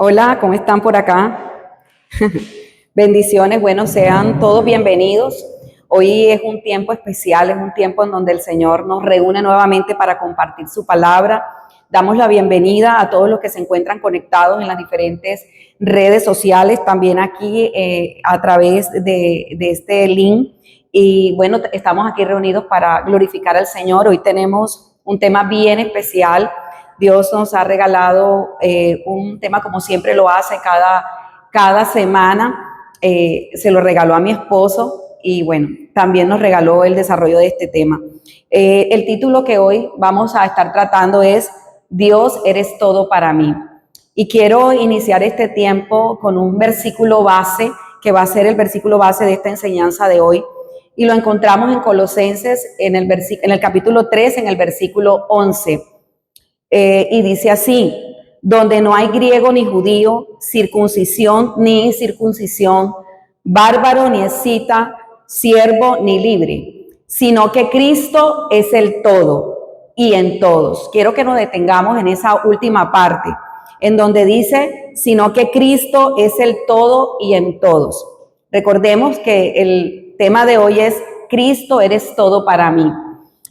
Hola, ¿cómo están por acá? Bendiciones, bueno, sean todos bienvenidos. Hoy es un tiempo especial, es un tiempo en donde el Señor nos reúne nuevamente para compartir su palabra. Damos la bienvenida a todos los que se encuentran conectados en las diferentes redes sociales, también aquí a través de este link. Y bueno, estamos aquí reunidos para glorificar al Señor. Hoy tenemos un tema bien especial. Dios nos ha regalado un tema como siempre lo hace cada semana. Se lo regaló a mi esposo y bueno, también nos regaló el desarrollo de este tema. El título que hoy vamos a estar tratando es Dios, eres todo para mí. Y quiero iniciar este tiempo con un versículo base, que va a ser el versículo base de esta enseñanza de hoy. Y lo encontramos en Colosenses, en el capítulo 3, en el versículo 11. Y dice así: donde no hay griego ni judío, circuncisión ni incircuncisión, bárbaro ni escita, siervo ni libre, sino que Cristo es el todo y en todos. Quiero que nos detengamos en esa última parte, en donde dice, sino que Cristo es el todo y en todos. Recordemos que el tema de hoy es Cristo, eres todo para mí.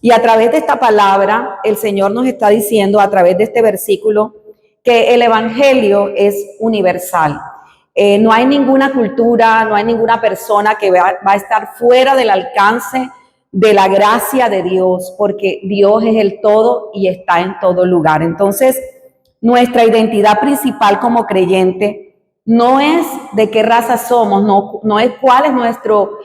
Y a través de esta palabra, el Señor nos está diciendo, a través de este versículo, que el Evangelio es universal. No hay ninguna cultura, no hay ninguna persona que va a estar fuera del alcance de la gracia de Dios, porque Dios es el todo y está en todo lugar. Entonces, nuestra identidad principal como creyente no es de qué raza somos, no es cuál es nuestro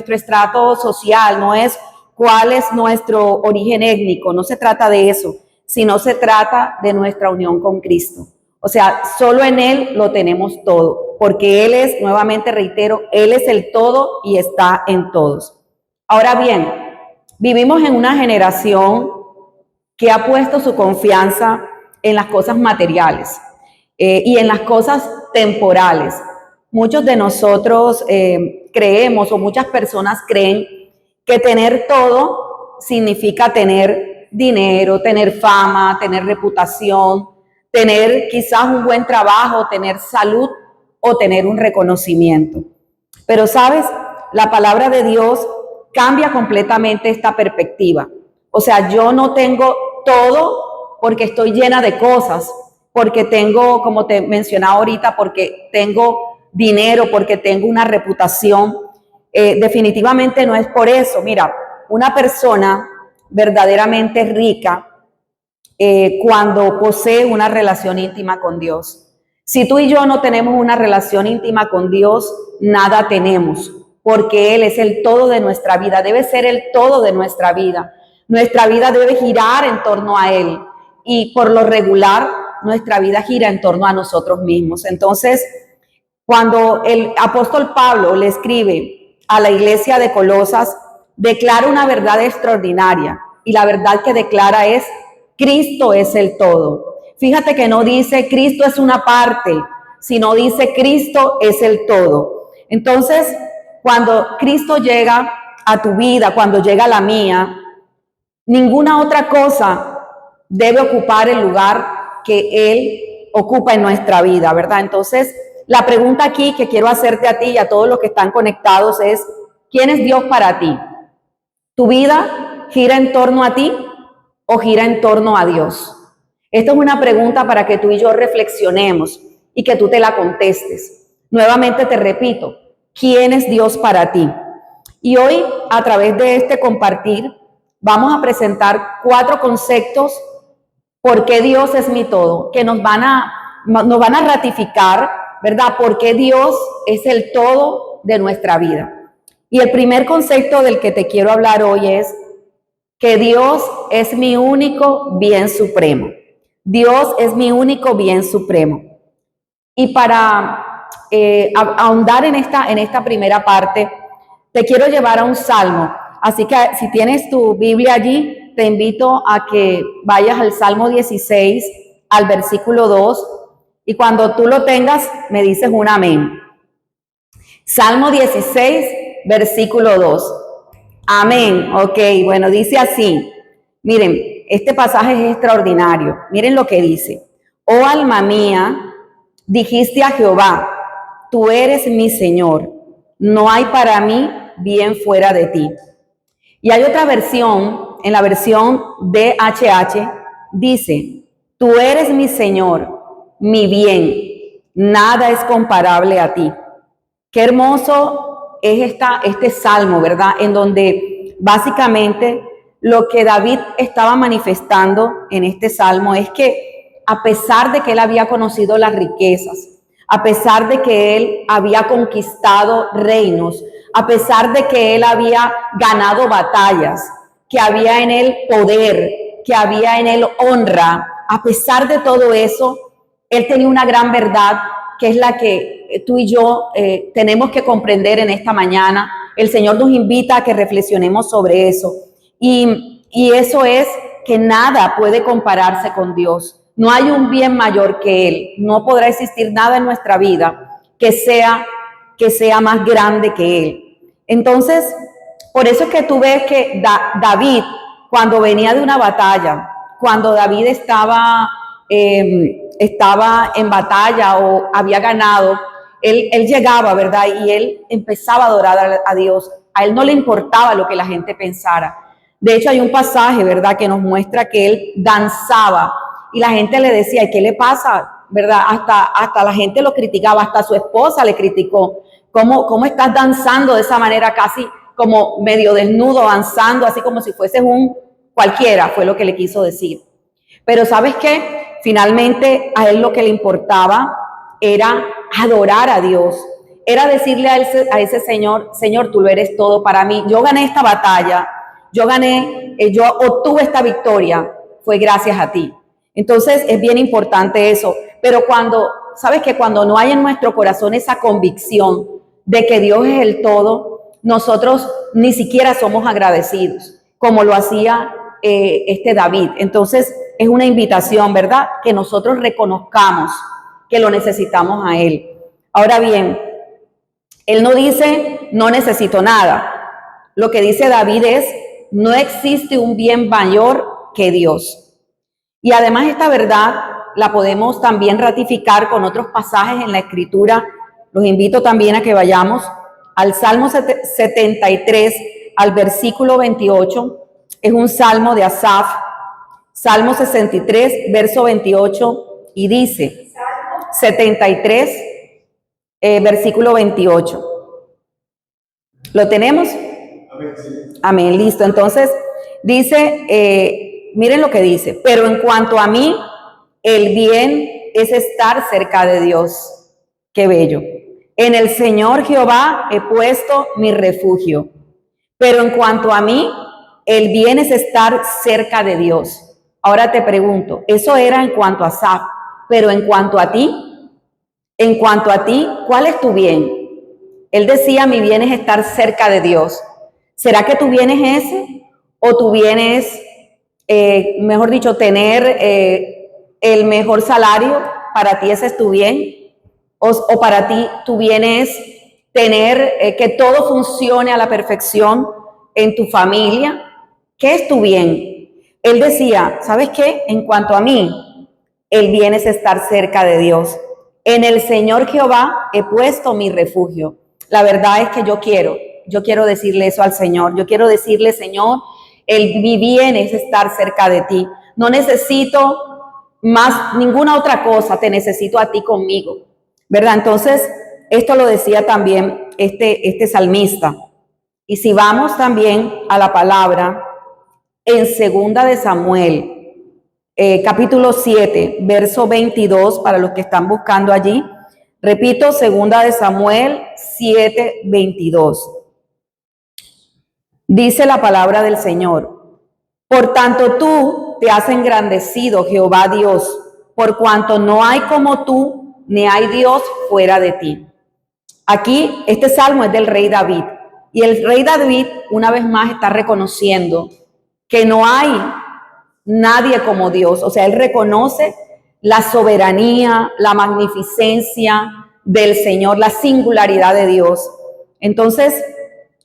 estrato social, no es cuál es nuestro origen étnico, no se trata de eso, sino se trata de nuestra unión con Cristo. O sea, solo en Él lo tenemos todo, porque Él es, nuevamente reitero, Él es el todo y está en todos. Ahora bien, vivimos en una generación que ha puesto su confianza en las cosas materiales y en las cosas temporales. Muchos de nosotros creemos, o muchas personas creen, que tener todo significa tener dinero, tener fama, tener reputación, tener quizás un buen trabajo, tener salud o tener un reconocimiento. Pero sabes, la palabra de Dios cambia completamente esta perspectiva. O sea, yo no tengo todo porque estoy llena de cosas, porque tengo, como te mencionaba ahorita, porque tengo dinero, porque tengo una reputación. Definitivamente no es por eso. Mira, una persona verdaderamente rica cuando posee una relación íntima con Dios. Si tú y yo no tenemos una relación íntima con Dios, nada tenemos, porque Él es el todo de nuestra vida, debe ser el todo de nuestra vida. Nuestra vida debe girar en torno a Él y por lo regular nuestra vida gira en torno a nosotros mismos. Entonces, cuando el apóstol Pablo le escribe a la iglesia de Colosas, declara una verdad extraordinaria, y la verdad que declara es: Cristo es el todo. Fíjate que no dice Cristo es una parte, sino dice Cristo es el todo. Entonces, cuando Cristo llega a tu vida, cuando llega a la mía, ninguna otra cosa debe ocupar el lugar que Él ocupa en nuestra vida, ¿verdad? Entonces, la pregunta aquí que quiero hacerte a ti y a todos los que están conectados es: ¿quién es Dios para ti? ¿Tu vida gira en torno a ti o gira en torno a Dios? Esta es una pregunta para que tú y yo reflexionemos y que tú te la contestes. Nuevamente te repito, ¿quién es Dios para ti? Y hoy, a través de este compartir, vamos a presentar 4 conceptos por qué Dios es mi todo, que nos van a ratificar, ¿verdad? Por qué Dios es el todo de nuestra vida. Y el primer concepto del que te quiero hablar hoy es que Dios es mi único bien supremo. Dios es mi único bien supremo. Y para ahondar en esta primera parte, te quiero llevar a un salmo. Así que si tienes tu Biblia allí, te invito a que vayas al Salmo 16, al versículo 2, y cuando tú lo tengas, me dices un amén. Salmo 16, versículo 2. Amén. Ok, bueno, dice así. Miren, este pasaje es extraordinario. Miren lo que dice. Oh alma mía, dijiste a Jehová, tú eres mi Señor, no hay para mí bien fuera de ti. Y hay otra versión, en la versión DHH, dice, tú eres mi Señor, mi bien, nada es comparable a ti. Qué hermoso es este salmo, ¿verdad? En donde básicamente lo que David estaba manifestando en este salmo es que a pesar de que él había conocido las riquezas, a pesar de que él había conquistado reinos, a pesar de que él había ganado batallas, que había en él poder, que había en él honra, a pesar de todo eso, él tenía una gran verdad que es la que tú y yo tenemos que comprender en esta mañana. El Señor nos invita a que reflexionemos sobre eso. Y eso es que nada puede compararse con Dios. No hay un bien mayor que Él. No podrá existir nada en nuestra vida que sea más grande que Él. Entonces, por eso es que tú ves que David, cuando venía de una batalla, cuando David estaba en batalla o había ganado, él llegaba, ¿verdad? Y él empezaba a adorar a Dios. A él no le importaba lo que la gente pensara. De hecho, hay un pasaje, ¿verdad?, que nos muestra que él danzaba y la gente le decía, ¿qué le pasa? ¿Verdad? Hasta la gente lo criticaba, hasta su esposa le criticó. ¿Cómo estás danzando de esa manera casi como medio desnudo, danzando así como si fueses un cualquiera? Fue lo que le quiso decir. Pero ¿sabes qué? Finalmente a él lo que le importaba era adorar a Dios. Era decirle a ese Señor, Señor, tú lo eres todo para mí. Yo gané esta batalla, yo obtuve esta victoria, fue gracias a ti. Entonces es bien importante eso. Pero ¿sabes qué? Cuando no hay en nuestro corazón esa convicción de que Dios es el todo, nosotros ni siquiera somos agradecidos, como lo hacía David. Entonces es una invitación, ¿verdad? Que nosotros reconozcamos que lo necesitamos a Él. Ahora bien, Él no dice, no necesito nada. Lo que dice David es, no existe un bien mayor que Dios. Y además esta verdad la podemos también ratificar con otros pasajes en la Escritura. Los invito también a que vayamos al Salmo 73, al versículo 28. Es un salmo de Asaf, Salmo 63, verso 28, y dice, 73, versículo 28. ¿Lo tenemos? Amén, listo. Entonces, dice, miren lo que dice, pero en cuanto a mí, el bien es estar cerca de Dios. Qué bello. En el Señor Jehová he puesto mi refugio. Pero en cuanto a mí, el bien es estar cerca de Dios. Ahora te pregunto, eso era en cuanto a Asaf, pero en cuanto a ti, ¿cuál es tu bien? Él decía, mi bien es estar cerca de Dios. ¿Será que tu bien es ese? ¿O tu bien es, mejor dicho, tener el mejor salario? ¿Para ti ese es tu bien? ¿O para ti tu bien es tener que todo funcione a la perfección en tu familia? ¿Qué es tu bien? Él decía, ¿sabes qué? En cuanto a mí, el bien es estar cerca de Dios. En el Señor Jehová he puesto mi refugio. La verdad es que yo quiero decirle eso al Señor. Yo quiero decirle, Señor, mi bien es estar cerca de ti. No necesito más ninguna otra cosa, te necesito a ti conmigo, ¿verdad? Entonces, esto lo decía también este salmista. Y si vamos también a la palabra, en segunda de Samuel, capítulo 7, verso 22, para los que están buscando allí. Repito, segunda de Samuel 7, 22. Dice la palabra del Señor. Por tanto tú te has engrandecido, Jehová Dios, por cuanto no hay como tú, ni hay Dios fuera de ti. Aquí, este salmo es del rey David. Y el rey David, una vez más, está reconociendo que no hay nadie como Dios. O sea, él reconoce la soberanía, la magnificencia del Señor, la singularidad de Dios. Entonces,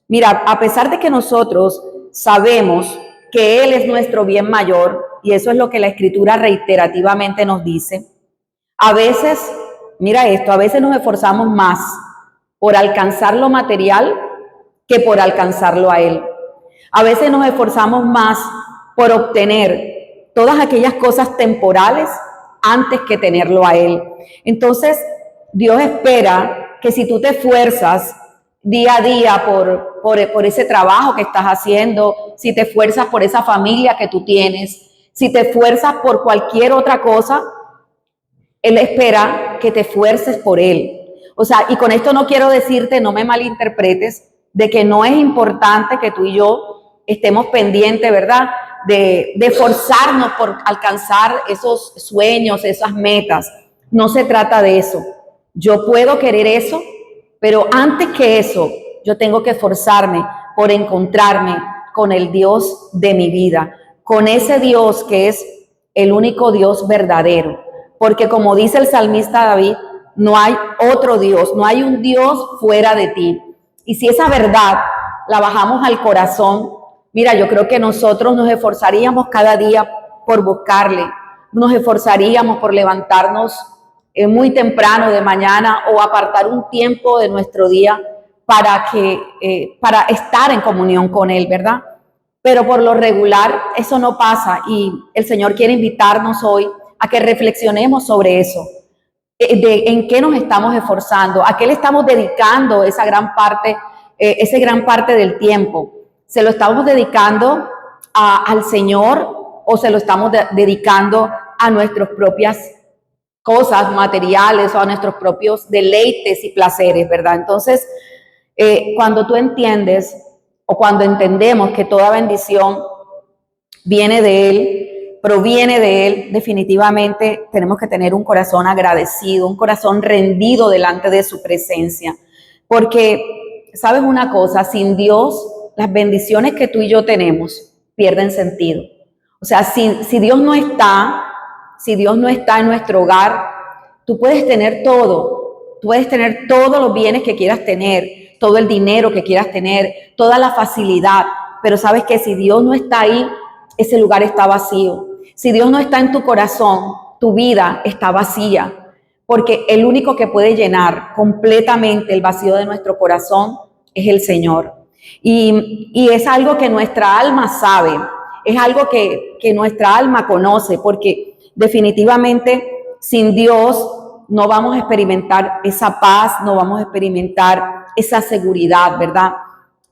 mira, a pesar de que nosotros sabemos que Él es nuestro bien mayor, y eso es lo que la Escritura reiterativamente nos dice, A veces, mira esto, a veces nos esforzamos más por alcanzar lo material que por alcanzarlo a Él. A veces nos esforzamos más por obtener todas aquellas cosas temporales antes que tenerlo a Él. Entonces, Dios espera que si tú te esfuerzas día a día por ese trabajo que estás haciendo, si te esfuerzas por esa familia que tú tienes, si te esfuerzas por cualquier otra cosa, Él espera que te esfuerces por Él. O sea, y con esto no quiero decirte, no me malinterpretes, de que no es importante que tú y yo estemos pendientes, ¿verdad? De esforzarnos por alcanzar esos sueños, esas metas. No se trata de eso. Yo puedo querer eso, pero antes que eso, yo tengo que esforzarme por encontrarme con el Dios de mi vida, con ese Dios que es el único Dios verdadero. Porque como dice el salmista David, no hay otro Dios, no hay un Dios fuera de ti. Y si esa verdad la bajamos al corazón, mira, yo creo que nosotros nos esforzaríamos cada día por buscarle, nos esforzaríamos por levantarnos muy temprano de mañana o apartar un tiempo de nuestro día para estar en comunión con Él, ¿verdad? Pero por lo regular eso no pasa y el Señor quiere invitarnos hoy a que reflexionemos sobre eso. En qué nos estamos esforzando, a qué le estamos dedicando esa gran parte del tiempo. ¿Se lo estamos dedicando al Señor o se lo estamos dedicando a nuestras propias cosas materiales o a nuestros propios deleites y placeres, ¿verdad? Entonces, cuando tú entiendes o cuando entendemos que toda bendición viene de Él, proviene de Él, definitivamente tenemos que tener un corazón agradecido, un corazón rendido delante de su presencia. Porque, ¿sabes una cosa? Sin Dios, las bendiciones que tú y yo tenemos pierden sentido. O sea, si Dios no está, si Dios no está en nuestro hogar, tú puedes tener todo, puedes tener todos los bienes que quieras tener, todo el dinero que quieras tener, toda la facilidad, pero sabes que si Dios no está ahí, ese lugar está vacío. Si Dios no está en tu corazón, tu vida está vacía, porque el único que puede llenar completamente el vacío de nuestro corazón es el Señor. Y es algo que nuestra alma sabe, es algo que nuestra alma conoce, porque definitivamente sin Dios no vamos a experimentar esa paz, no vamos a experimentar esa seguridad, ¿verdad?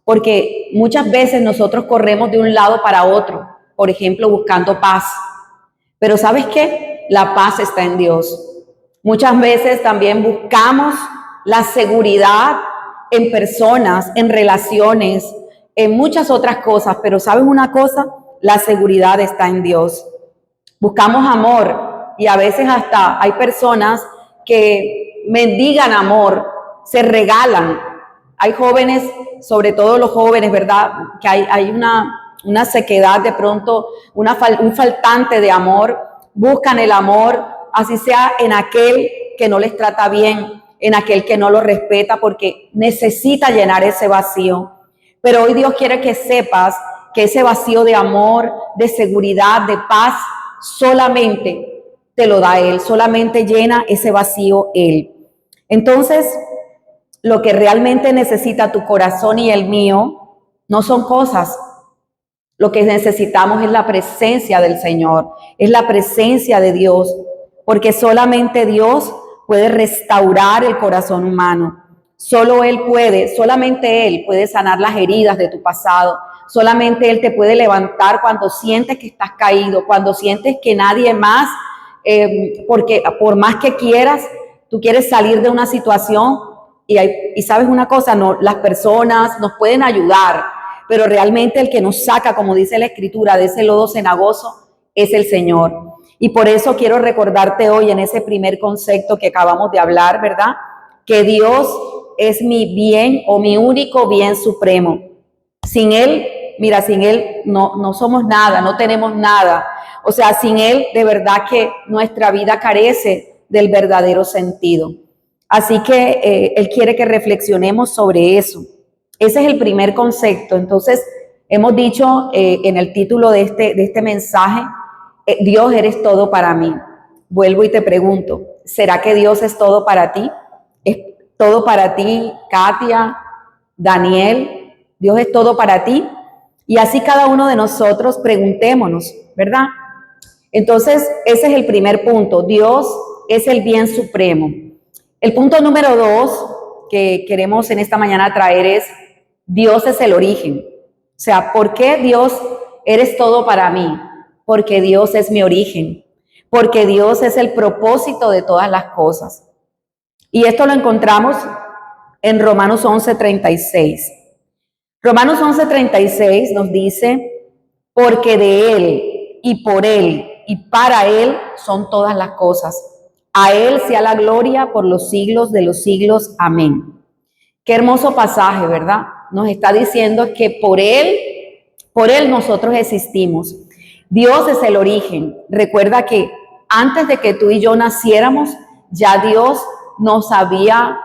Porque muchas veces nosotros corremos de un lado para otro, por ejemplo, buscando paz. Pero ¿sabes qué? La paz está en Dios. Muchas veces también buscamos la seguridad en personas, en relaciones, en muchas otras cosas, pero ¿sabes una cosa? La seguridad está en Dios. Buscamos amor y a veces hasta hay personas que mendigan amor, se regalan. Hay jóvenes, sobre todo los jóvenes, ¿verdad? Que hay una sequedad de pronto, un faltante de amor, buscan el amor, así sea en aquel que no les trata bien, en aquel que no lo respeta, porque necesita llenar ese vacío. Pero hoy Dios quiere que sepas que ese vacío de amor, de seguridad, de paz, solamente te lo da Él, solamente llena ese vacío Él. Entonces, lo que realmente necesita tu corazón y el mío no son cosas. Lo que necesitamos es la presencia del Señor, es la presencia de Dios, porque solamente Dios puede restaurar el corazón humano. Solamente Él puede sanar las heridas de tu pasado. Solamente Él te puede levantar cuando sientes que estás caído, cuando sientes que nadie más, porque por más que quieras, tú quieres salir de una situación y sabes una cosa, no, las personas nos pueden ayudar, pero realmente el que nos saca, como dice la Escritura, de ese lodo cenagoso es el Señor. Y por eso quiero recordarte hoy en ese primer concepto que acabamos de hablar, ¿verdad? Que Dios es mi bien o mi único bien supremo. Sin Él, mira, sin Él no somos nada, no tenemos nada. O sea, sin Él de verdad que nuestra vida carece del verdadero sentido. Así que Él quiere que reflexionemos sobre eso. Ese es el primer concepto. Entonces, hemos dicho en el título de este mensaje, Dios eres todo para mí. Vuelvo y te pregunto, ¿Será que Dios es todo para ti? ¿Es todo para ti, Katia, Daniel? ¿Dios es todo para ti? Y así cada uno de nosotros preguntémonos, ¿verdad? Entonces, ese es el primer punto. Dios es el bien supremo. El punto número 2 que queremos en esta mañana traer es: Dios es el origen. O sea, ¿por qué Dios eres todo para mí? Porque Dios es mi origen. Porque Dios es el propósito de todas las cosas. Y esto lo encontramos en Romanos 11:36. Romanos 11:36 nos dice: porque de Él y por Él y para Él son todas las cosas. A Él sea la gloria por los siglos de los siglos. Amén. Qué hermoso pasaje, ¿verdad? Nos está diciendo que por Él nosotros existimos. Dios es el origen. Recuerda que antes de que tú y yo naciéramos, ya Dios nos había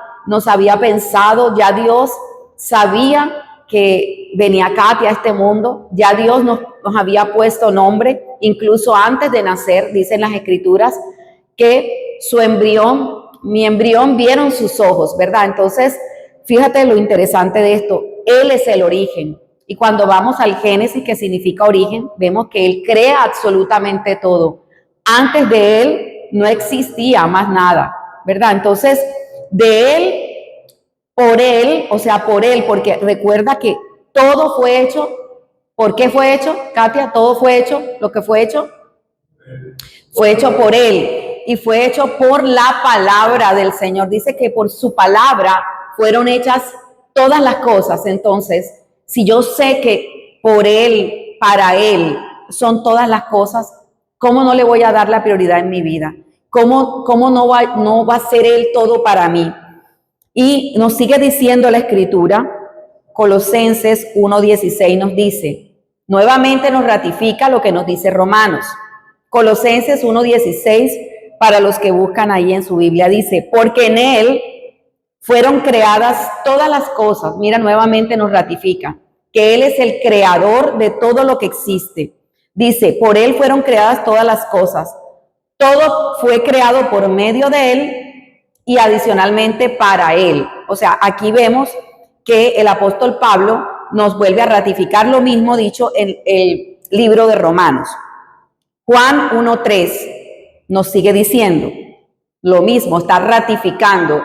pensado, ya Dios sabía que venía Katia a este mundo, ya Dios nos había puesto nombre, incluso antes de nacer, dicen las escrituras, que mi embrión vieron sus ojos, ¿verdad? Entonces, fíjate lo interesante de esto, Él es el origen. Y cuando vamos al Génesis, que significa origen, vemos que Él crea absolutamente todo. Antes de Él no existía más nada, ¿verdad? Entonces, de Él, por Él, o sea, por Él, porque recuerda que todo fue hecho. ¿Por qué fue hecho, Katia? Todo fue hecho, lo que fue hecho por Él. Y fue hecho por la palabra del Señor. Dice que por su palabra fueron hechas todas las cosas. Entonces, si yo sé que por Él, para Él, son todas las cosas, ¿cómo no le voy a dar la prioridad en mi vida? ¿Cómo no va a ser Él todo para mí? Y nos sigue diciendo la Escritura, Colosenses 1:16 nos dice, nuevamente nos ratifica lo que nos dice Romanos. Colosenses 1:16, para los que buscan ahí en su Biblia, dice, porque en Él fueron creadas todas las cosas. Mira, nuevamente nos ratifica que Él es el creador de todo lo que existe. Dice, por Él fueron creadas todas las cosas. Todo fue creado por medio de Él y adicionalmente para Él. O sea, aquí vemos que el apóstol Pablo nos vuelve a ratificar lo mismo dicho en el libro de Romanos. Juan 1:3 nos sigue diciendo lo mismo, está ratificando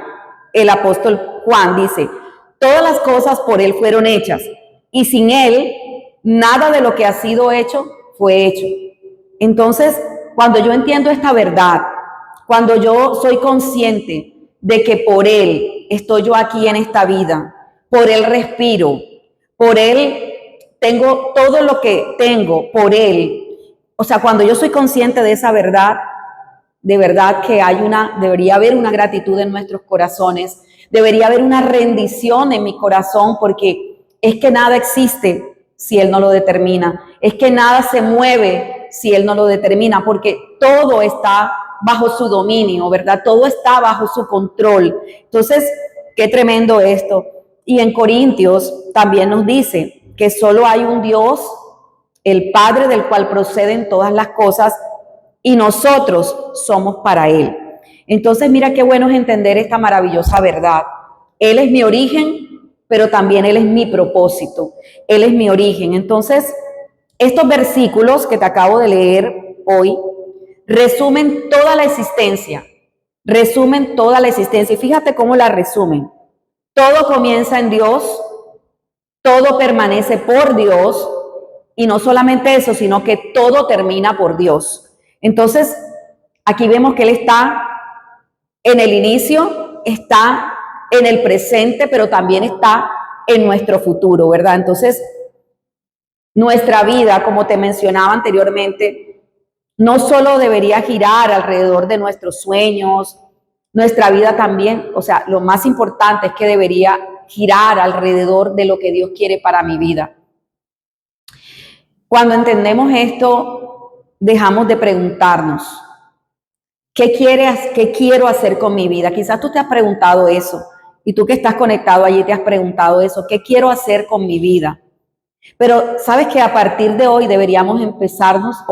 el apóstol Juan, dice, todas las cosas por Él fueron hechas y sin Él nada de lo que ha sido hecho fue hecho. Entonces, cuando yo entiendo esta verdad, cuando yo soy consciente de que por Él estoy yo aquí en esta vida, por Él respiro, por Él tengo todo lo que tengo, por Él. O sea, cuando yo soy consciente de esa verdad, de verdad que debería haber una gratitud en nuestros corazones, debería haber una rendición en mi corazón, porque es que nada existe si Él no lo determina, es que nada se mueve si Él no lo determina, porque todo está bajo su dominio, ¿verdad? Todo está bajo su control. Entonces, qué tremendo esto. Y en Corintios también nos dice que solo hay un Dios, el Padre del cual proceden todas las cosas, y nosotros somos para Él. Entonces, mira qué bueno es entender esta maravillosa verdad. Él es mi origen, pero también Él es mi propósito. Él es mi origen. Entonces, estos versículos que te acabo de leer hoy resumen toda la existencia. Resumen toda la existencia. Y fíjate cómo la resumen. Todo comienza en Dios, todo permanece por Dios, y no solamente eso, sino que todo termina por Dios. Entonces, aquí vemos que Él está en el inicio, está en el presente, pero también está en nuestro futuro, ¿verdad? Entonces, nuestra vida, como te mencionaba anteriormente, no solo debería girar alrededor de nuestros sueños, nuestra vida también, o sea, lo más importante es que debería girar alrededor de lo que Dios quiere para mi vida. Cuando entendemos esto, dejamos de preguntarnos, ¿qué quiero hacer con mi vida? Quizás tú te has preguntado eso, y tú que estás conectado allí te has preguntado eso, ¿qué quiero hacer con mi vida? Pero sabes que a partir de hoy deberíamos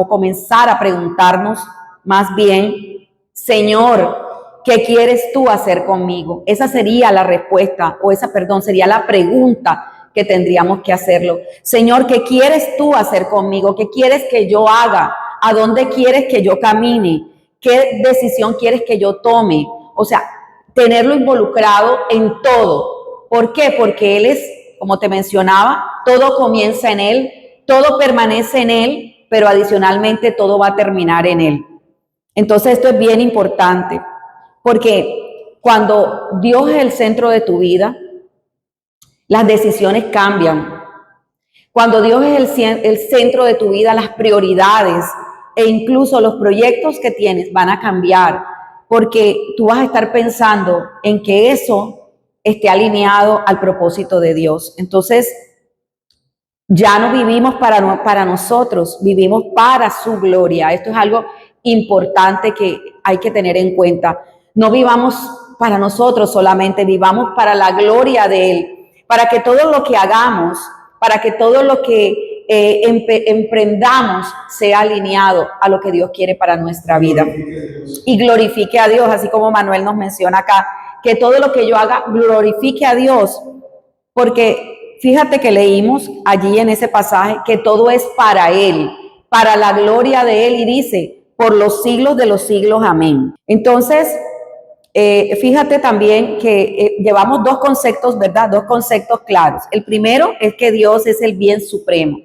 comenzar a preguntarnos más bien, Señor, ¿qué quieres tú hacer conmigo? Esa sería la respuesta, sería la pregunta que tendríamos que hacerlo. Señor, ¿qué quieres tú hacer conmigo? ¿Qué quieres que yo haga? ¿A dónde quieres que yo camine? ¿Qué decisión quieres que yo tome? O sea, tenerlo involucrado en todo. ¿Por qué? Porque Él es, como te mencionaba, todo comienza en Él, todo permanece en Él, pero adicionalmente todo va a terminar en Él. Entonces esto es bien importante, porque cuando Dios es el centro de tu vida, las decisiones cambian. Cuando Dios es el centro de tu vida, las prioridades e incluso los proyectos que tienes van a cambiar, porque tú vas a estar pensando en que eso esté alineado al propósito de Dios. Entonces, ya no vivimos para nosotros, vivimos para su gloria. Esto es algo importante que hay que tener en cuenta. No vivamos para nosotros solamente, vivamos para la gloria de Él, para que todo lo que hagamos, para que todo lo que emprendamos sea alineado a lo que Dios quiere para nuestra vida. Y glorifique a Dios, así como Manuel nos menciona acá, que todo lo que yo haga glorifique a Dios, porque fíjate que leímos allí en ese pasaje que todo es para Él, para la gloria de Él, y dice, por los siglos de los siglos, amén. Entonces, fíjate también que llevamos dos conceptos, ¿verdad? Dos conceptos claros. El primero es que Dios es el bien supremo.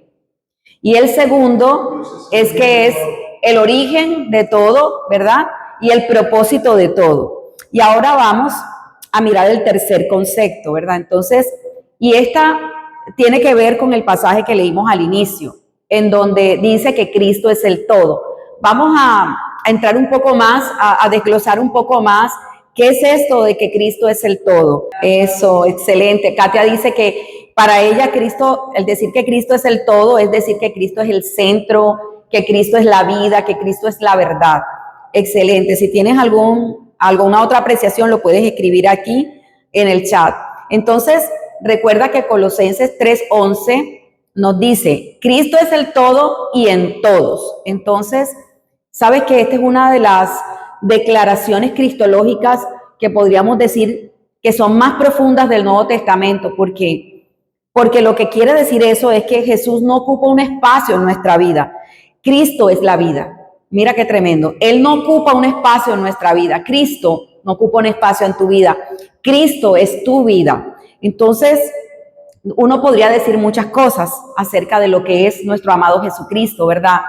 Y el segundo es que es el origen de todo, ¿verdad? Y el propósito de todo. Y ahora vamos a mirar el tercer concepto, ¿verdad? Entonces, y esta tiene que ver con el pasaje que leímos al inicio, en donde dice que Cristo es el todo. Vamos a entrar un poco más, a desglosar un poco más. ¿Qué es esto de que Cristo es el todo? Eso, excelente. Katia dice que para ella Cristo, el decir que Cristo es el todo, es decir que Cristo es el centro, que Cristo es la vida, que Cristo es la verdad. Excelente. Si tienes alguna otra apreciación, lo puedes escribir aquí en el chat. Entonces, recuerda que Colosenses 3:11 nos dice, Cristo es el todo y en todos. Entonces, sabes que esta es una de las declaraciones cristológicas que podríamos decir que son más profundas del Nuevo Testamento. ¿Por qué? Porque lo que quiere decir eso es que Jesús no ocupa un espacio en nuestra vida. Cristo es la vida. Mira qué tremendo. Él no ocupa un espacio en nuestra vida. Cristo no ocupa un espacio en tu vida. Cristo es tu vida. Entonces, uno podría decir muchas cosas acerca de lo que es nuestro amado Jesucristo, ¿verdad?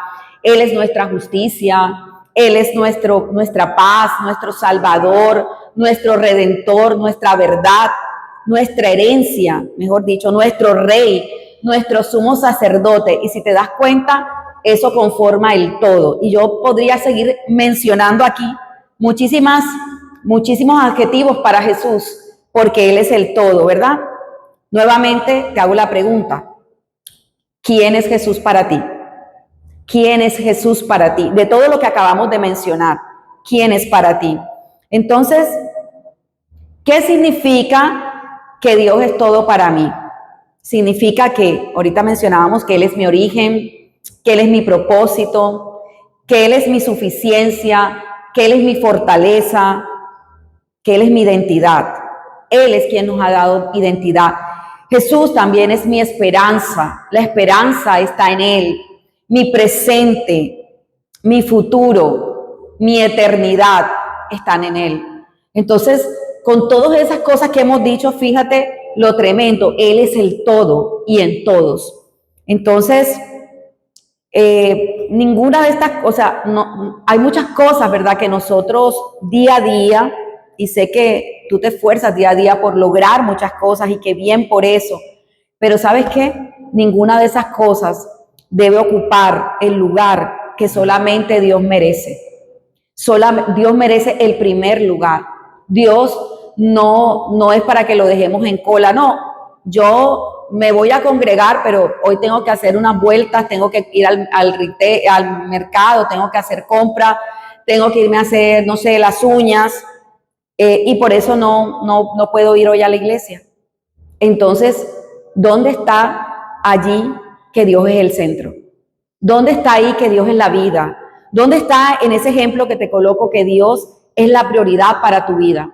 Él es nuestra justicia, Él es nuestra paz, nuestro Salvador, nuestro Redentor, nuestra verdad, nuestra herencia, mejor dicho, nuestro Rey, nuestro sumo sacerdote. Y si te das cuenta, eso conforma el todo. Y yo podría seguir mencionando aquí muchísimos adjetivos para Jesús, porque Él es el todo, ¿verdad? Nuevamente te hago la pregunta, ¿quién es Jesús para ti? ¿Quién es Jesús para ti? De todo lo que acabamos de mencionar, ¿quién es para ti? Entonces, ¿qué significa que Dios es todo para mí? Significa que, ahorita mencionábamos que Él es mi origen, que Él es mi propósito, que Él es mi suficiencia, que Él es mi fortaleza, que Él es mi identidad. Él es quien nos ha dado identidad. Jesús también es mi esperanza. La esperanza está en Él. Mi presente, mi futuro, mi eternidad están en Él. Entonces, con todas esas cosas que hemos dicho, fíjate lo tremendo. Él es el todo y en todos. Entonces, ninguna de estas cosas, hay muchas cosas, ¿verdad? Que nosotros día a día, y sé que tú te esfuerzas día a día por lograr muchas cosas y que bien por eso, pero ¿sabes qué? Ninguna de esas cosas debe ocupar el lugar que solamente Dios merece. Dios merece el primer lugar. Dios no es para que lo dejemos en cola, no. Yo me voy a congregar, pero hoy tengo que hacer unas vueltas, tengo que ir al mercado, tengo que hacer compras, tengo que irme a hacer, no sé, las uñas, y por eso no puedo ir hoy a la iglesia. Entonces, ¿dónde está allí que Dios es el centro? ¿Dónde está ahí que Dios es la vida? ¿Dónde está en ese ejemplo que te coloco que Dios es la prioridad para tu vida.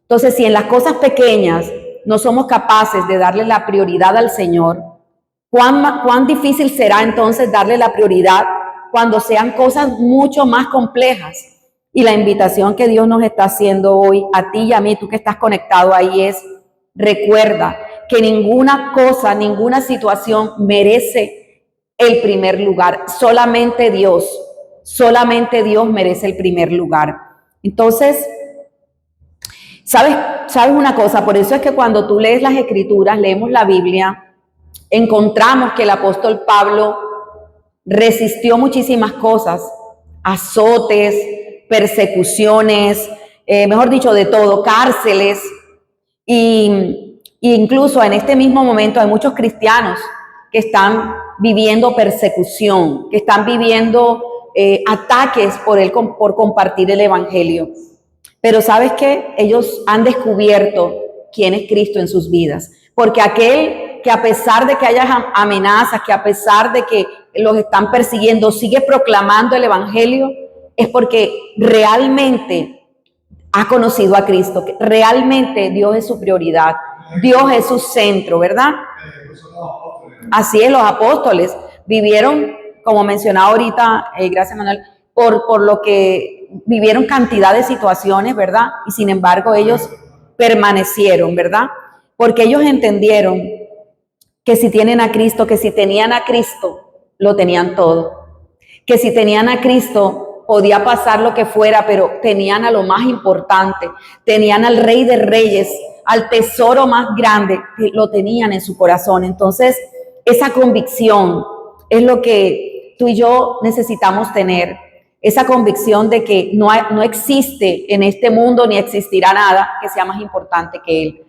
Entonces, si en las cosas pequeñas no somos capaces de darle la prioridad al Señor, ¿cuán difícil será entonces darle la prioridad cuando sean cosas mucho más complejas? Y la invitación que Dios nos está haciendo hoy, a ti y a mí, tú que estás conectado ahí, es: recuerda que ninguna cosa, ninguna situación merece el primer lugar. Solamente Dios merece el primer lugar. Entonces, ¿sabes una cosa? Por eso es que cuando tú lees las Escrituras, leemos la Biblia, encontramos que el apóstol Pablo resistió muchísimas cosas, azotes, persecuciones, mejor dicho, de todo, cárceles, y incluso en este mismo momento hay muchos cristianos que están viviendo persecución, que están viviendo ataques por compartir el evangelio. Pero ¿sabes qué? Ellos han descubierto quién es Cristo en sus vidas. Porque aquel que, a pesar de que haya amenazas, que a pesar de que los están persiguiendo, sigue proclamando el evangelio, es porque realmente ha conocido a Cristo, que realmente Dios es su prioridad, Dios es su centro, ¿verdad? Así es, los apóstoles vivieron, como mencionaba ahorita, gracias Manuel, por lo que vivieron cantidad de situaciones, ¿verdad? Y sin embargo ellos permanecieron, ¿verdad? Porque ellos entendieron que si tienen a Cristo, que si tenían a Cristo, lo tenían todo. Que si tenían a Cristo, podía pasar lo que fuera, pero tenían a lo más importante, tenían al Rey de Reyes, al tesoro más grande, lo tenían en su corazón. Entonces, esa convicción es lo que tú y yo necesitamos tener, esa convicción de que no existe en este mundo ni existirá nada que sea más importante que Él.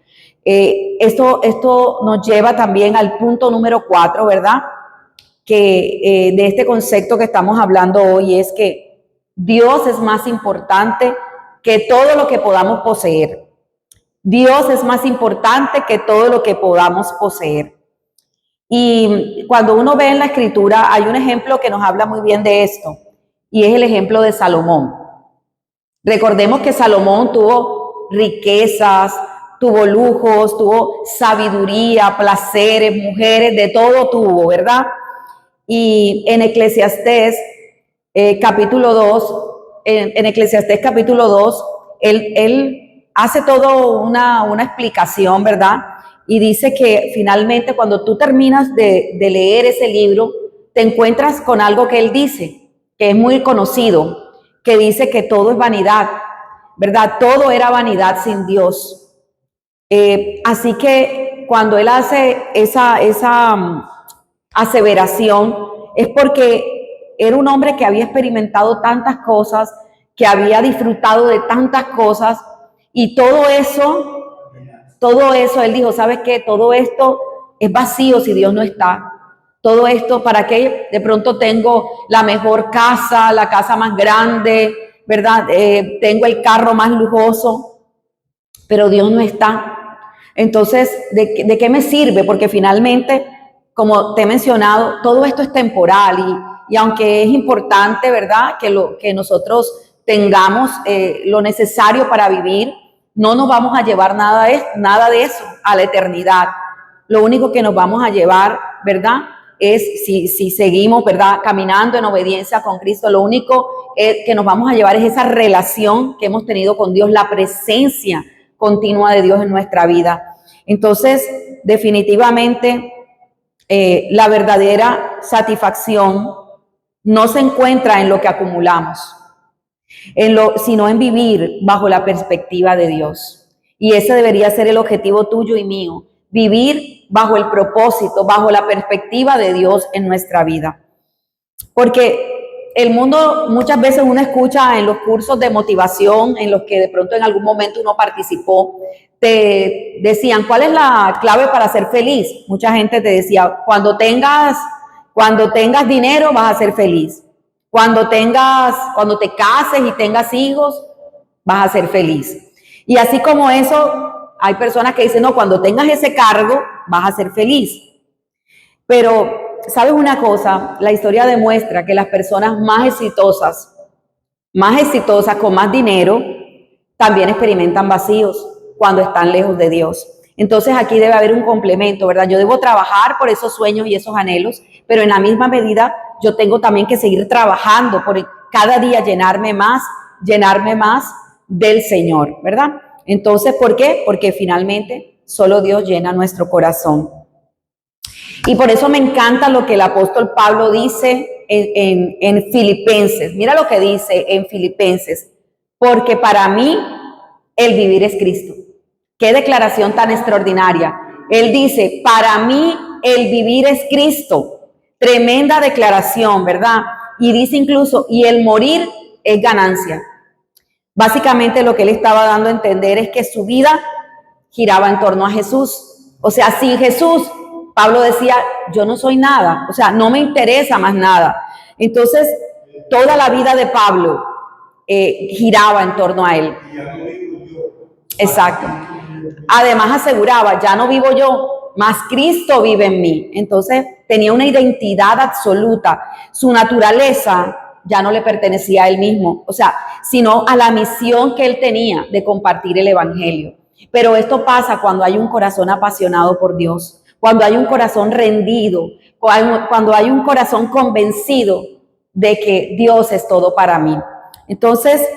Esto nos lleva también al punto número 4, ¿verdad? Que de este concepto que estamos hablando hoy, es que Dios es más importante que todo lo que podamos poseer. Dios es más importante que todo lo que podamos poseer. Y cuando uno ve en la Escritura, hay un ejemplo que nos habla muy bien de esto, y es el ejemplo de Salomón. Recordemos que Salomón tuvo riquezas, tuvo lujos, tuvo sabiduría, placeres, mujeres, de todo tuvo, ¿verdad? Y en Eclesiastés capítulo 2, en Eclesiastés capítulo 2, él hace todo una explicación, ¿verdad? Y dice que finalmente cuando tú terminas de leer ese libro, te encuentras con algo que él dice, que es muy conocido, que dice que todo es vanidad, ¿verdad? Todo era vanidad sin Dios. Así que cuando él hace esa aseveración, es porque era un hombre que había experimentado tantas cosas, que había disfrutado de tantas cosas, y todo eso, él dijo, ¿sabes qué? Todo esto es vacío si Dios no está. Todo esto, ¿para qué? De pronto tengo la mejor casa, la casa más grande, ¿verdad? Tengo el carro más lujoso, pero Dios no está. Entonces, ¿de qué me sirve? Porque finalmente, como te he mencionado, todo esto es temporal, y aunque es importante, ¿verdad?, que nosotros tengamos lo necesario para vivir, no nos vamos a llevar nada de eso a la eternidad. Lo único que nos vamos a llevar, ¿verdad?, es si seguimos, ¿verdad?, caminando en obediencia con Cristo, lo único que nos vamos a llevar es esa relación que hemos tenido con Dios, la presencia continua de Dios en nuestra vida. Entonces, definitivamente, la verdadera satisfacción no se encuentra en lo que acumulamos, sino en vivir bajo la perspectiva de Dios. Y ese debería ser el objetivo tuyo y mío, vivir bajo el propósito, bajo la perspectiva de Dios en nuestra vida. Porque el mundo, muchas veces uno escucha en los cursos de motivación, en los que de pronto en algún momento uno participó, te decían, ¿cuál es la clave para ser feliz? Mucha gente te decía, cuando tengas dinero vas a ser feliz. Cuando te cases y tengas hijos, vas a ser feliz. Y así como eso, hay personas que dicen, no, cuando tengas ese cargo, vas a ser feliz. Pero, ¿sabes una cosa? La historia demuestra que las personas más exitosas, con más dinero, también experimentan vacíos cuando están lejos de Dios. Entonces aquí debe haber un complemento, ¿verdad? Yo debo trabajar por esos sueños y esos anhelos, pero en la misma medida yo tengo también que seguir trabajando por cada día llenarme más del Señor, ¿verdad? Entonces, ¿por qué? Porque finalmente solo Dios llena nuestro corazón. Y por eso me encanta lo que el apóstol Pablo dice en Filipenses. Mira lo que dice en Filipenses. Porque para mí el vivir es Cristo. Qué declaración tan extraordinaria. Él dice, para mí el vivir es Cristo. Tremenda declaración, ¿verdad? Y dice incluso, y el morir es ganancia. Básicamente lo que él estaba dando a entender es que su vida giraba en torno a Jesús. O sea, sin Jesús, Pablo decía, yo no soy nada, o sea, no me interesa más nada. Entonces, toda la vida de Pablo giraba en torno a él. Exacto. Además aseguraba, ya no vivo yo, mas Cristo vive en mí. Entonces, tenía una identidad absoluta. Su naturaleza ya no le pertenecía a él mismo, o sea, sino a la misión que él tenía de compartir el evangelio. Pero esto pasa cuando hay un corazón apasionado por Dios, cuando hay un corazón rendido, cuando hay un corazón convencido de que Dios es todo para mí. Entonces,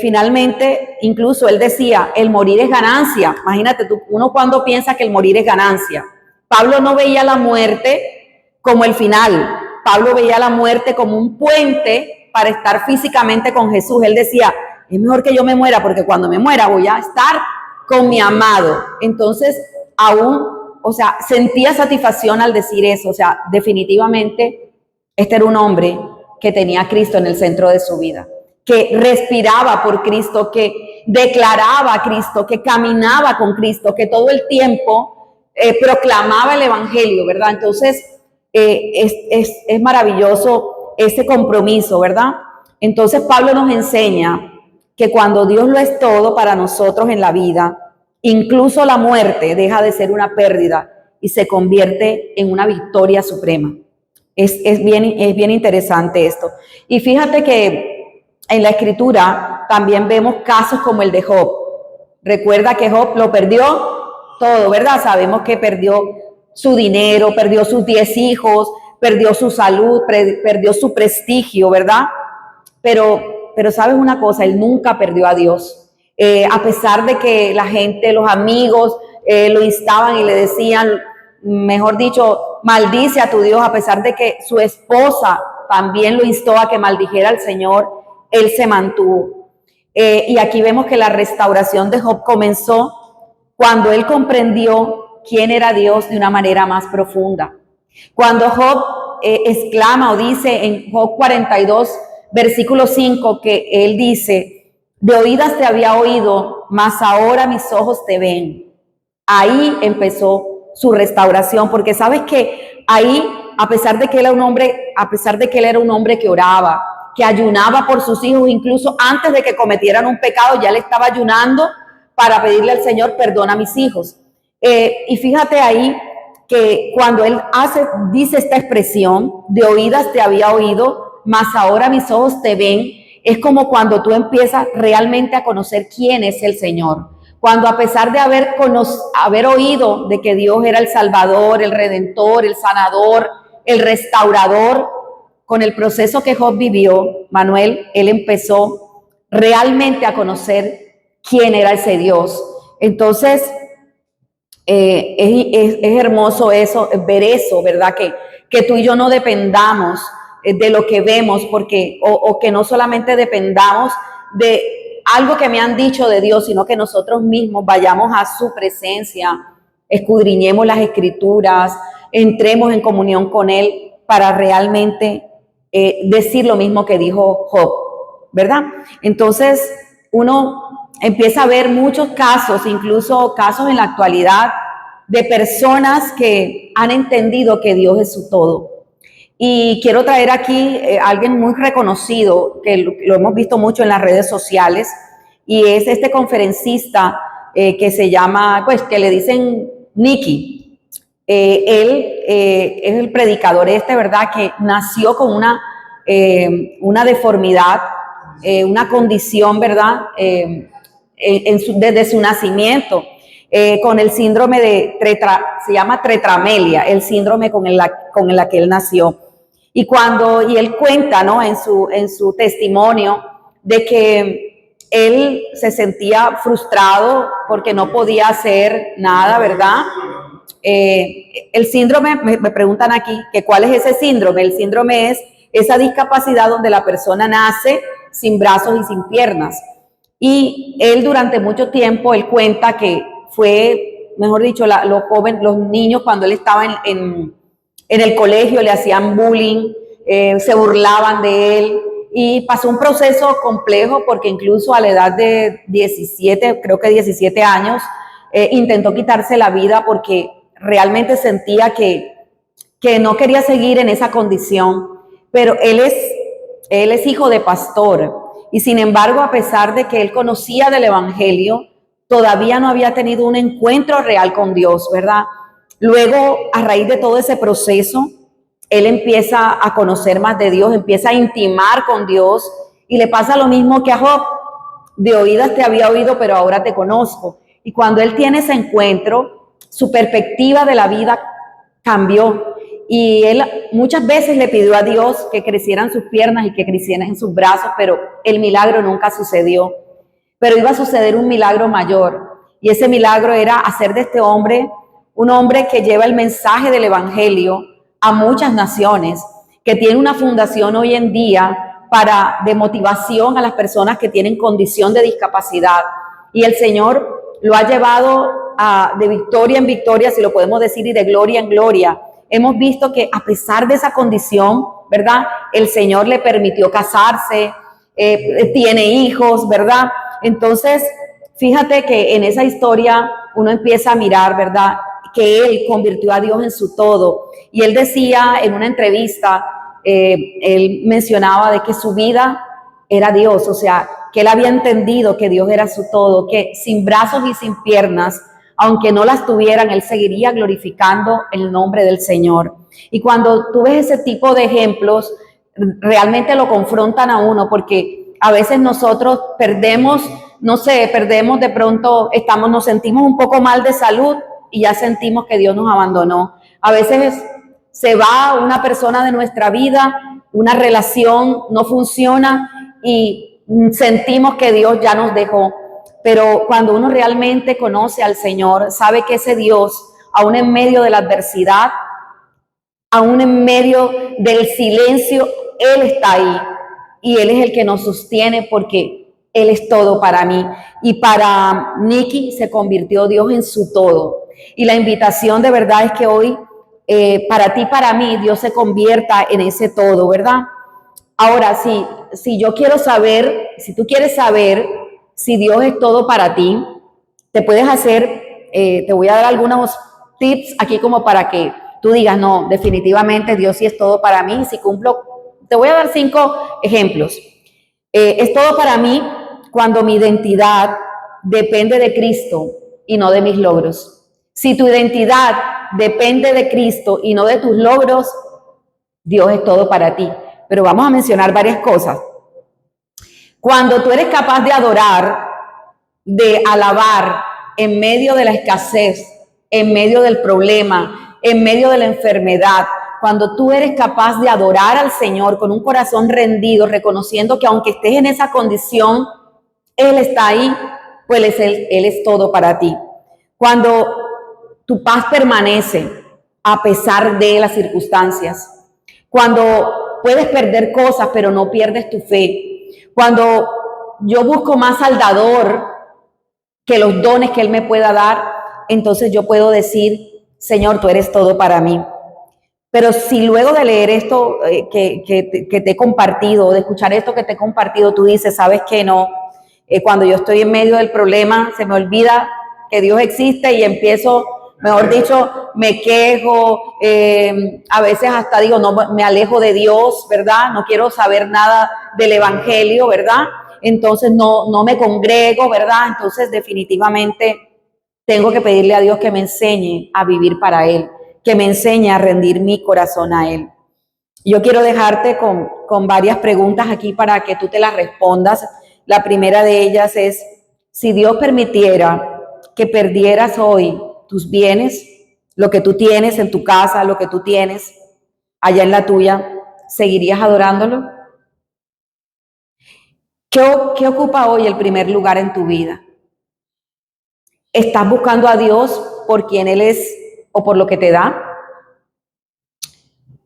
finalmente, incluso él decía, el morir es ganancia. Imagínate tú, uno cuando piensa que el morir es ganancia. Pablo no veía la muerte como el final. Pablo veía la muerte como un puente para estar físicamente con Jesús. Él decía, es mejor que yo me muera porque cuando me muera voy a estar con mi amado. Entonces, aún, o sea, sentía satisfacción al decir eso. O sea, definitivamente, este era un hombre que tenía a Cristo en el centro de su vida, que respiraba por Cristo, que declaraba a Cristo, que caminaba con Cristo, que todo el tiempo proclamaba el evangelio, ¿verdad? Entonces, es maravilloso ese compromiso, ¿verdad? Entonces Pablo nos enseña que cuando Dios lo es todo para nosotros en la vida, incluso la muerte deja de ser una pérdida y se convierte en una victoria suprema. Es bien interesante esto. Y fíjate que en la escritura también vemos casos como el de Job. Recuerda que Job lo perdió todo, ¿verdad? Sabemos que perdió su dinero, perdió sus 10 hijos, perdió su salud, perdió su prestigio, ¿verdad? Pero sabes una cosa, él nunca perdió a Dios. A pesar de que la gente, los amigos, lo instaban y le decían, mejor dicho, maldice a tu Dios, a pesar de que su esposa también lo instó a que maldijera al Señor, él se mantuvo. Y aquí vemos que la restauración de Job comenzó cuando él comprendió quién era Dios de una manera más profunda. Cuando Job exclama o dice en Job 42, versículo 5, que él dice, de oídas te había oído, mas ahora mis ojos te ven. Ahí empezó su restauración, porque sabes que ahí, a pesar de que él era un hombre que oraba, que ayunaba por sus hijos, incluso antes de que cometieran un pecado, ya le estaba ayunando para pedirle al Señor, perdona a mis hijos. Y fíjate ahí que cuando él dice esta expresión, de oídas te había oído, mas ahora mis ojos te ven, es como cuando tú empiezas realmente a conocer quién es el Señor. Cuando a pesar de haber oído de que Dios era el Salvador, el Redentor, el Sanador, el Restaurador, con el proceso que Job vivió, Manuel, él empezó realmente a conocer quién era ese Dios. Entonces, es hermoso eso, ver eso, ¿verdad? Que tú y yo no dependamos de lo que vemos, porque, o que no solamente dependamos de algo que me han dicho de Dios, sino que nosotros mismos vayamos a su presencia, escudriñemos las escrituras, entremos en comunión con Él para realmente decir lo mismo que dijo Job, ¿verdad? Entonces, uno empieza a ver muchos casos, incluso casos en la actualidad, de personas que han entendido que Dios es su todo. Y quiero traer aquí a alguien muy reconocido, que lo hemos visto mucho en las redes sociales, y es este conferencista que se llama, pues que le dicen Nicky. Él es el predicador ¿verdad? Que nació con una deformidad, una condición, ¿verdad? desde su nacimiento, con el síndrome de se llama tetramelia, el síndrome con el que él nació. Y él cuenta, ¿no?, en su testimonio de que él se sentía frustrado porque no podía hacer nada, ¿verdad? El síndrome, me preguntan aquí, que ¿cuál es ese síndrome? El síndrome es esa discapacidad donde la persona nace sin brazos y sin piernas. Y él durante mucho tiempo, él cuenta que fue, mejor dicho, los niños cuando él estaba en el colegio le hacían bullying, se burlaban de él, y pasó un proceso complejo porque incluso a la edad de 17, creo que 17 años, intentó quitarse la vida porque realmente sentía que no quería seguir en esa condición. Pero él es hijo de pastor, y sin embargo, a pesar de que él conocía del evangelio, todavía no había tenido un encuentro real con Dios, ¿verdad? Luego, a raíz de todo ese proceso, él empieza a conocer más de Dios, empieza a intimar con Dios, y le pasa lo mismo que a Job: de oídas te había oído, pero ahora te conozco. Y cuando él tiene ese encuentro, su perspectiva de la vida cambió, y él muchas veces le pidió a Dios que crecieran sus piernas y que crecieran sus brazos, pero el milagro nunca sucedió. Pero iba a suceder un milagro mayor, y ese milagro era hacer de este hombre un hombre que lleva el mensaje del evangelio a muchas naciones, que tiene una fundación hoy en día de motivación a las personas que tienen condición de discapacidad. Y el Señor lo ha llevado de victoria en victoria, si lo podemos decir, y de gloria en gloria. Hemos visto que a pesar de esa condición, ¿verdad?, el Señor le permitió casarse, tiene hijos, ¿verdad? Entonces, fíjate que en esa historia uno empieza a mirar, ¿verdad?, que él convirtió a Dios en su todo. Y él decía en una entrevista, él mencionaba de que su vida era Dios, o sea, que él había entendido que Dios era su todo, que sin brazos y sin piernas, aunque no las tuvieran, él seguiría glorificando el nombre del Señor. Y cuando tú ves ese tipo de ejemplos, realmente lo confrontan a uno, porque a veces nosotros perdemos, no sé, perdemos de pronto, nos sentimos un poco mal de salud y ya sentimos que Dios nos abandonó. A veces se va una persona de nuestra vida, una relación no funciona y sentimos que Dios ya nos dejó. Pero cuando uno realmente conoce al Señor, sabe que ese Dios, aún en medio de la adversidad, aún en medio del silencio, Él está ahí, y Él es el que nos sostiene, porque Él es todo para mí. Y para Nikki se convirtió Dios en su todo. Y la invitación de verdad es que hoy, para ti, para mí, Dios se convierta en ese todo, ¿verdad? Ahora, si yo quiero saber, si tú quieres saber si Dios es todo para ti, te puedes hacer, te voy a dar algunos tips aquí como para que tú digas: no, definitivamente Dios sí es todo para mí. Si cumplo, te voy a dar 5 ejemplos. Es todo para mí cuando mi identidad depende de Cristo y no de mis logros. Si tu identidad depende de Cristo y no de tus logros, Dios es todo para ti. Pero vamos a mencionar varias cosas. Cuando tú eres capaz de adorar, de alabar en medio de la escasez, en medio del problema, en medio de la enfermedad, cuando tú eres capaz de adorar al Señor con un corazón rendido, reconociendo que aunque estés en esa condición, Él está ahí, pues Él es todo para ti. Cuando tu paz permanece a pesar de las circunstancias, cuando puedes perder cosas pero no pierdes tu fe, cuando yo busco más al dador que los dones que Él me pueda dar, entonces yo puedo decir: Señor, tú eres todo para mí. Pero si luego de leer esto que te he compartido, de escuchar esto que te he compartido, tú dices: sabes que no, cuando yo estoy en medio del problema se me olvida que Dios existe y empiezo, mejor dicho, me quejo, a veces hasta digo, no, me alejo de Dios, ¿verdad? No quiero saber nada del evangelio, ¿verdad? Entonces no me congrego, ¿verdad? Entonces definitivamente tengo que pedirle a Dios que me enseñe a vivir para Él, que me enseñe a rendir mi corazón a Él. Yo quiero dejarte con varias preguntas aquí para que tú te las respondas. La primera de ellas es: si Dios permitiera que perdieras hoy tus bienes, lo que tú tienes en tu casa, lo que tú tienes allá en la tuya, ¿seguirías adorándolo? ¿Qué ocupa hoy el primer lugar en tu vida? ¿Estás buscando a Dios por quien Él es o por lo que te da?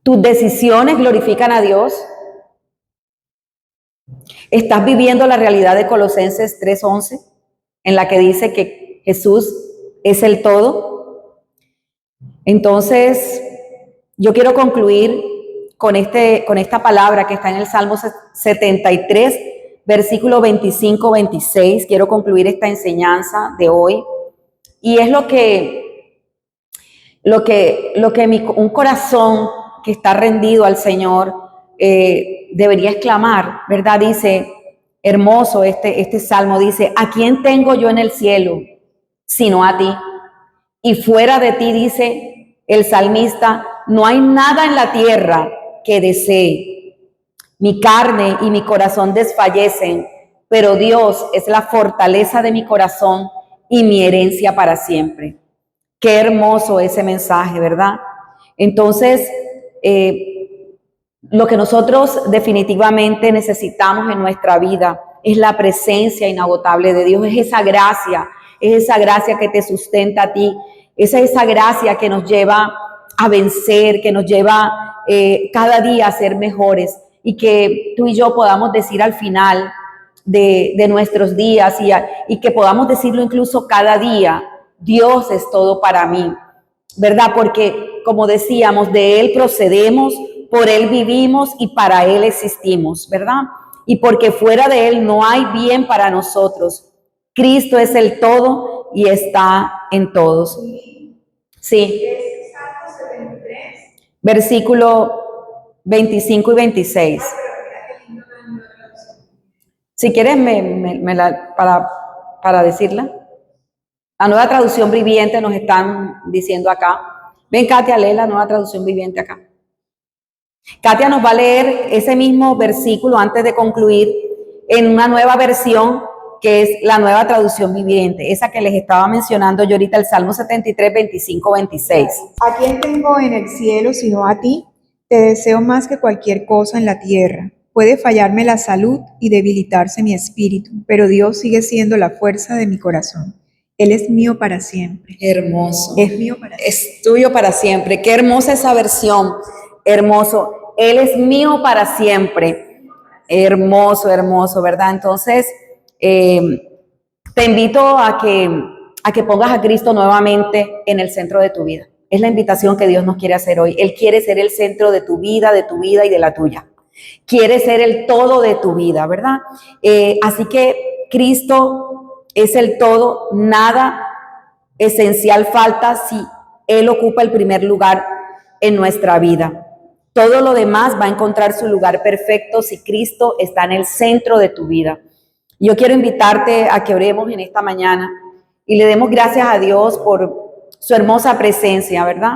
¿Tus decisiones glorifican a Dios? ¿Estás viviendo la realidad de Colosenses 3:11, en la que dice que Jesús es el todo? Entonces, yo quiero concluir con esta palabra que está en el Salmo 73, versículo 25-26. Quiero concluir esta enseñanza de hoy. Y es lo que un corazón que está rendido al Señor debería exclamar, ¿verdad? Dice, hermoso este salmo, dice, ¿a quién tengo yo en el cielo sino a ti? Y fuera de ti, dice el salmista, no hay nada en la tierra que desee. Mi carne y mi corazón desfallecen, pero Dios es la fortaleza de mi corazón y mi herencia para siempre. Qué hermoso ese mensaje, ¿verdad? Entonces, lo que nosotros definitivamente necesitamos en nuestra vida es la presencia inagotable de Dios, es esa gracia que te sustenta a ti, es esa gracia que nos lleva a vencer, que nos lleva cada día a ser mejores y que tú y yo podamos decir al final de nuestros días y que podamos decirlo incluso cada día, Dios es todo para mí, ¿verdad? Porque, como decíamos, de Él procedemos, por Él vivimos y para Él existimos, ¿verdad? Y porque fuera de Él no hay bien para nosotros. Cristo es el todo y está en todos. Sí. Versículo 25 y 26. Si quieres, para decirla. La Nueva Traducción Viviente nos están diciendo acá. Ven, Katia, lee la Nueva Traducción Viviente acá. Katia nos va a leer ese mismo versículo antes de concluir en una nueva versión que es la Nueva Traducción Viviente, esa que les estaba mencionando yo ahorita, el Salmo 73, 25, 26. ¿A quién tengo en el cielo sino a ti? Te deseo más que cualquier cosa en la tierra. Puede fallarme la salud y debilitarse mi espíritu, pero Dios sigue siendo la fuerza de mi corazón. Él es mío para siempre. Hermoso. Es mío para siempre. Es tuyo para siempre. Qué hermosa esa versión. Hermoso. Él es mío para siempre. Hermoso, hermoso, ¿verdad? Entonces, te invito a que pongas a Cristo nuevamente en el centro de tu vida. Es la invitación que Dios nos quiere hacer hoy. Él quiere ser el centro de tu vida y de la tuya. Quiere ser el todo de tu vida, ¿verdad? Así que Cristo es el todo, nada esencial falta si Él ocupa el primer lugar en nuestra vida. Todo lo demás va a encontrar su lugar perfecto si Cristo está en el centro de tu vida. Yo quiero invitarte a que oremos en esta mañana y le demos gracias a Dios por su hermosa presencia, ¿verdad?